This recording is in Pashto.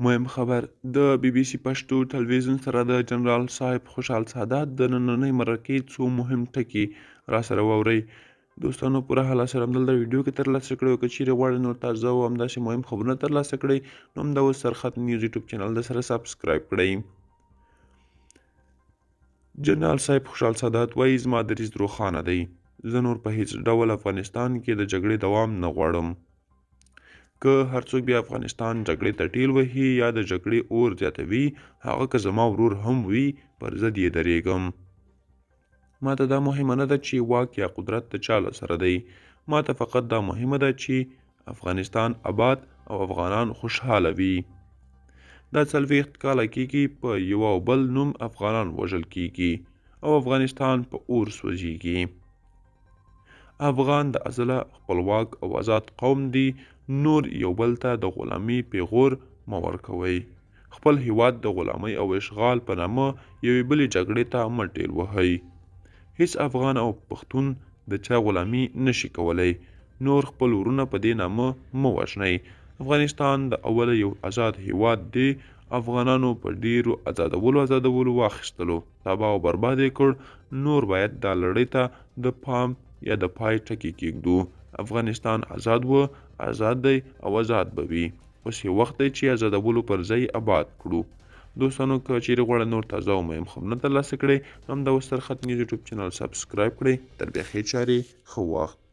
مهم خبر د بي بي سي پښتو ټلویزیون سره د جنرال صاحب خوشحال سادات د نننۍ مرکې څو مهم ټکي را سره واورئ. دوستانو پوره حالا سره همدلته ویډیو کې ترلاسه کړئ او که چیرې غواړئ نور تازه او همداسې مهم خبرونه ترلاسه کړئ نو همدا اوس سرخط نیوز یوټیوب چینل د سره سبسکرایب کړئ. جنرال صاحب خوشحال سادات وایي زما دریځ روښانه دی، زه نور په هیڅ ډول افغانستان کې د جګړې دوام نه غواړم. که هر څوک بیا افغانستان جګړې ته ټیل وهي یا د جګړې اور زیاتوي، هغه که زما ورور هم وي پر ضد یې درېږم. ماته دا مهمه نه ده چې واک یا قدرت د چا له سره دی، ماته فقط دا مهمه ده چې افغانستان آباد او افغانان خوشحاله وي. دا 40 کاله کېږي په یو او بل نوم افغانان وژل کېږي او افغانستان په اور سوځېږي. افغان د ازله خپلواک او آزاد قوم دی، نور یو بل ته د غلامۍ پیغور مه ورکوئ. خپل هیواد د غلامۍ او اشغال په نامه یوې بلې جګړې ته مه ټېل وهئ. هیڅ افغان او پښتون د چا غلامي نشي کولی. نور خپل ورونه په دې نامه مه وژنئ. افغانستان د اوله یو آزاد هیواد دی. افغانانو په ډیرو آزادولو واخیستلو تباه او برباد یې کړ. نور باید دا لړۍ ته د پام یا د پای ټکی کېږدو. افغانستان آزاد و، آزاد دی او آزاد به وي. اوس یو وخت دی چې آزادولو پر ځای آباد کړو. دوستانو که چیرې غواړئ نور تازه او مهم خبرونه ترلاسه کړئ نو همدا اوس سرخط نیوز یوټیوب چینل سبسکرایب کړئ. تر بیا ښې چارې، ښه وخت.